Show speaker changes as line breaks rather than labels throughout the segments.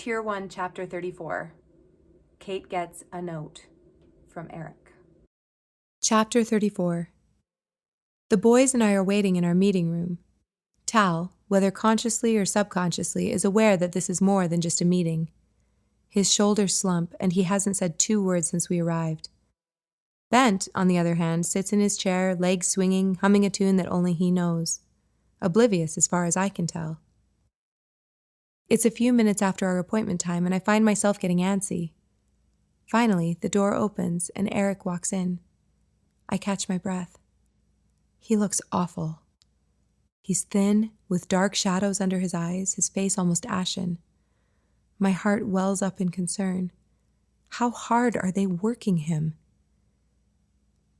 Tier 1, Chapter 34. Kate Gets a Note from Eric.
Chapter 34. The boys and I are waiting in our meeting room. Tal, whether consciously or subconsciously, is aware that this is more than just a meeting. His shoulders slump, and he hasn't said 2 words since we arrived. Bent, on the other hand, sits in his chair, legs swinging, humming a tune that only he knows. Oblivious as far as I can tell. It's a few minutes after our appointment time, and I find myself getting antsy. Finally, the door opens, and Eric walks in. I catch my breath. He looks awful. He's thin, with dark shadows under his eyes, his face almost ashen. My heart wells up in concern. How hard are they working him?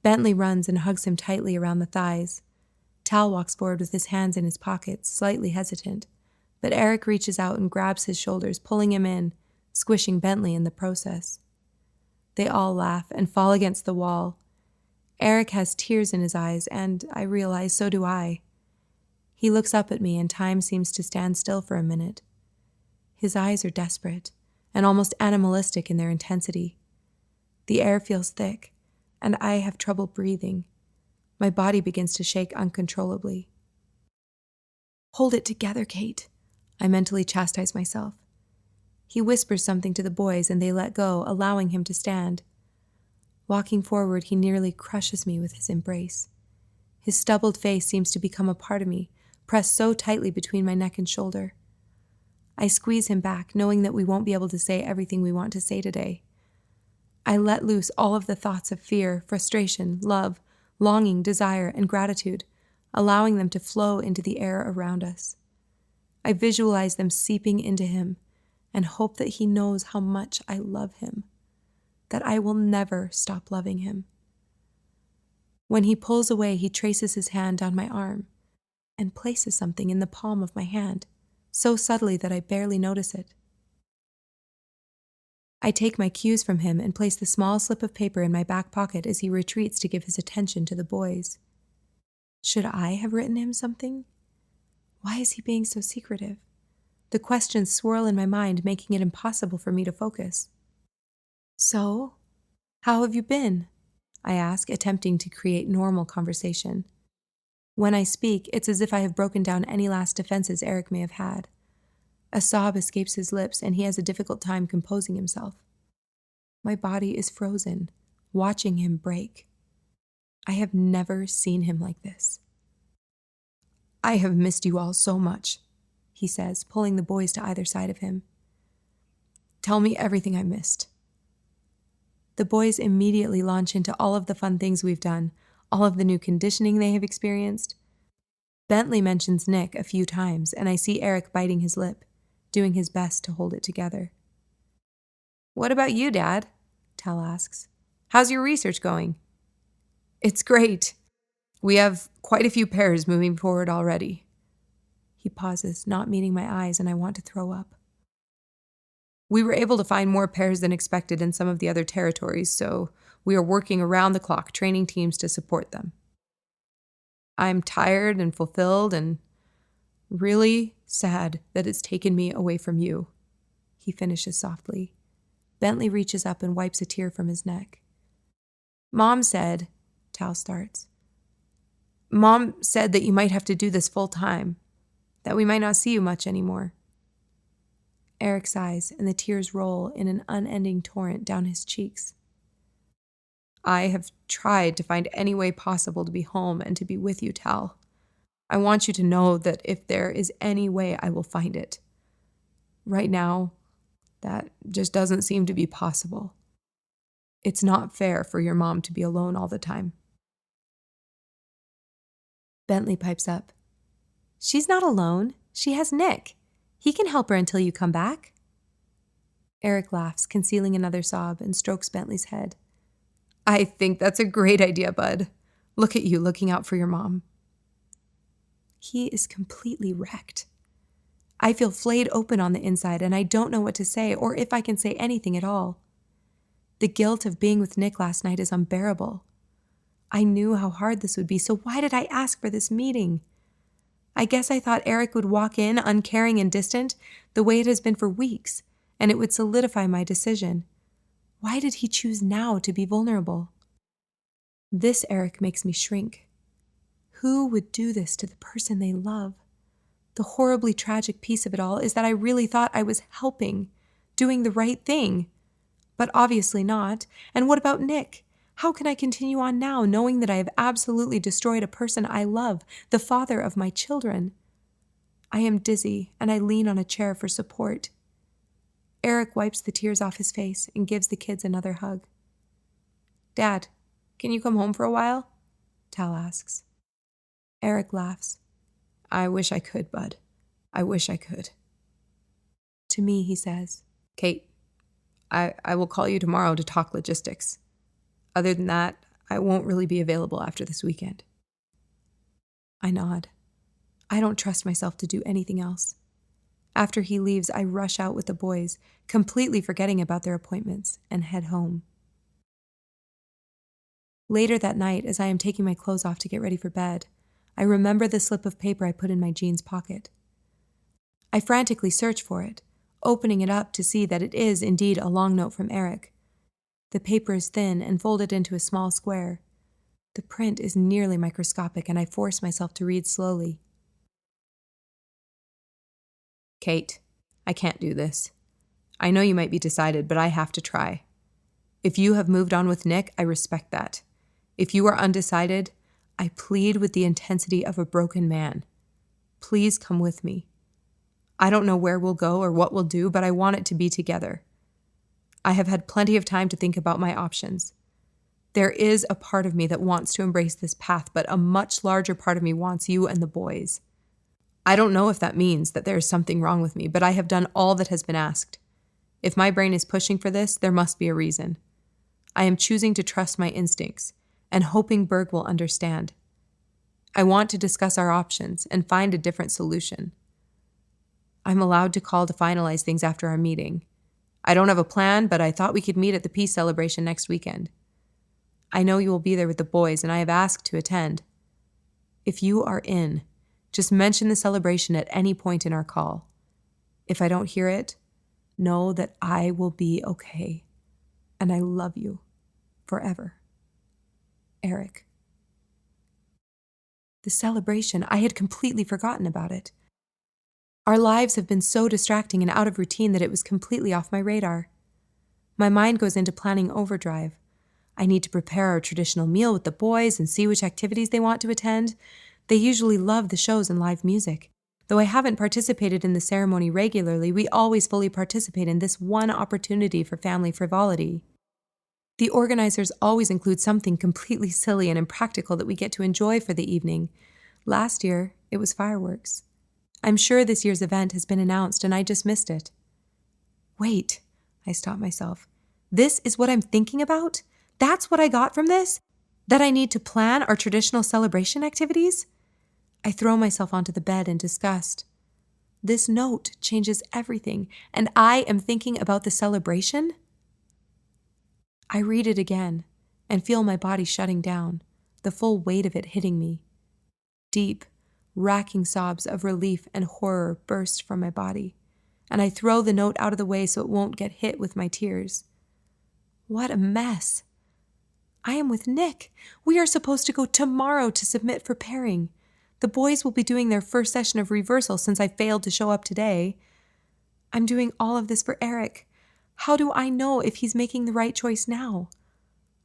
Bentley runs and hugs him tightly around the thighs. Tal walks forward with his hands in his pockets, slightly hesitant, but Eric reaches out and grabs his shoulders, pulling him in, squishing Bentley in the process. They all laugh and fall against the wall. Eric has tears in his eyes, and I realize so do I. He looks up at me, and time seems to stand still for a minute. His eyes are desperate and almost animalistic in their intensity. The air feels thick, and I have trouble breathing. My body begins to shake uncontrollably. "Hold it together, Kate," I mentally chastise myself. He whispers something to the boys, and they let go, allowing him to stand. Walking forward, he nearly crushes me with his embrace. His stubbled face seems to become a part of me, pressed so tightly between my neck and shoulder. I squeeze him back, knowing that we won't be able to say everything we want to say today. I let loose all of the thoughts of fear, frustration, love, longing, desire, and gratitude, allowing them to flow into the air around us. I visualize them seeping into him and hope that he knows how much I love him, that I will never stop loving him. When he pulls away, he traces his hand down my arm and places something in the palm of my hand, so subtly that I barely notice it. I take my cues from him and place the small slip of paper in my back pocket as he retreats to give his attention to the boys. Should I have written him something? Why is he being so secretive? The questions swirl in my mind, making it impossible for me to focus. "So, how have you been?" I ask, attempting to create normal conversation. When I speak, it's as if I have broken down any last defenses Eric may have had. A sob escapes his lips, and he has a difficult time composing himself. My body is frozen, watching him break. I have never seen him like this. "I have missed you all so much," he says, pulling the boys to either side of him. "Tell me everything I missed." The boys immediately launch into all of the fun things we've done, all of the new conditioning they have experienced. Bentley mentions Nick a few times, and I see Eric biting his lip, doing his best to hold it together. "What about you, Dad?" Tal asks. "How's your research going?" "It's great. We have quite a few pairs moving forward already." He pauses, not meeting my eyes, and I want to throw up. "We were able to find more pairs than expected in some of the other territories, so we are working around the clock, training teams to support them. I'm tired and fulfilled and really sad that it's taken me away from you," he finishes softly. Bentley reaches up and wipes a tear from his neck. "Mom said," Tal starts. "Mom said that you might have to do this full time, that we might not see you much anymore." Eric sighs, and the tears roll in an unending torrent down his cheeks. "I have tried to find any way possible to be home and to be with you, Tal. I want you to know that if there is any way, I will find it. Right now, that just doesn't seem to be possible. It's not fair for your mom to be alone all the time." Bentley pipes up. "She's not alone. She has Nick. He can help her until you come back." Eric laughs, concealing another sob, and strokes Bentley's head. "I think that's a great idea, bud. Look at you looking out for your mom." He is completely wrecked. I feel flayed open on the inside, and I don't know what to say or if I can say anything at all. The guilt of being with Nick last night is unbearable. I knew how hard this would be, so why did I ask for this meeting? I guess I thought Eric would walk in uncaring and distant, the way it has been for weeks, and it would solidify my decision. Why did he choose now to be vulnerable? This Eric makes me shrink. Who would do this to the person they love? The horribly tragic piece of it all is that I really thought I was helping, doing the right thing. But obviously not. And what about Nick? How can I continue on now, knowing that I have absolutely destroyed a person I love, the father of my children? I am dizzy, and I lean on a chair for support. Eric wipes the tears off his face and gives the kids another hug. "Dad, can you come home for a while?" Tal asks. Eric laughs. "I wish I could, bud. I wish I could." To me, he says, "Kate, I will call you tomorrow to talk logistics. Other than that, I won't really be available after this weekend." I nod. I don't trust myself to do anything else. After he leaves, I rush out with the boys, completely forgetting about their appointments, and head home. Later that night, as I am taking my clothes off to get ready for bed, I remember the slip of paper I put in my jeans pocket. I frantically search for it, opening it up to see that it is indeed a long note from Eric. The paper is thin and folded into a small square. The print is nearly microscopic, and I force myself to read slowly. "Kate, I can't do this. I know you might be decided, but I have to try. If you have moved on with Nick, I respect that. If you are undecided, I plead with the intensity of a broken man. Please come with me. I don't know where we'll go or what we'll do, but I want it to be together. I have had plenty of time to think about my options. There is a part of me that wants to embrace this path, but a much larger part of me wants you and the boys. I don't know if that means that there is something wrong with me, but I have done all that has been asked. If my brain is pushing for this, there must be a reason. I am choosing to trust my instincts and hoping Berg will understand. I want to discuss our options and find a different solution. I'm allowed to call to finalize things after our meeting. I don't have a plan, but I thought we could meet at the peace celebration next weekend. I know you will be there with the boys, and I have asked to attend. If you are in, just mention the celebration at any point in our call. If I don't hear it, know that I will be okay, and I love you forever. Eric. The celebration, I had completely forgotten about it. Our lives have been so distracting and out of routine that it was completely off my radar. My mind goes into planning overdrive. I need to prepare our traditional meal with the boys and see which activities they want to attend. They usually love the shows and live music. Though I haven't participated in the ceremony regularly, we always fully participate in this one opportunity for family frivolity. The organizers always include something completely silly and impractical that we get to enjoy for the evening. Last year, it was fireworks. I'm sure this year's event has been announced and I just missed it. Wait, I stop myself. This is what I'm thinking about? That's what I got from this? That I need to plan our traditional celebration activities? I throw myself onto the bed in disgust. This note changes everything, and I am thinking about the celebration? I read it again and feel my body shutting down, the full weight of it hitting me. Deep, racking sobs of relief and horror burst from my body, and I throw the note out of the way so it won't get hit with my tears. What a mess. I am with Nick. We are supposed to go tomorrow to submit for pairing. The boys will be doing their first session of reversal since I failed to show up today. I'm doing all of this for Eric. How do I know if he's making the right choice now?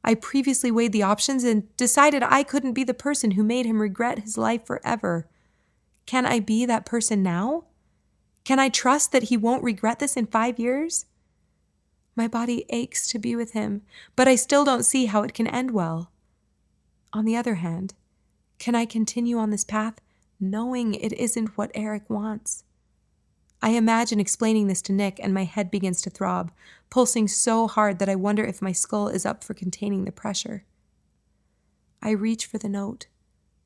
I previously weighed the options and decided I couldn't be the person who made him regret his life forever. Can I be that person now? Can I trust that he won't regret this in 5 years? My body aches to be with him, but I still don't see how it can end well. On the other hand, can I continue on this path knowing it isn't what Eric wants? I imagine explaining this to Nick and my head begins to throb, pulsing so hard that I wonder if my skull is up for containing the pressure. I reach for the note,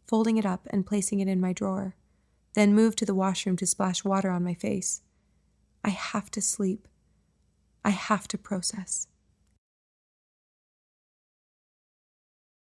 folding it up and placing it in my drawer, then move to the washroom to splash water on my face. I have to sleep. I have to process.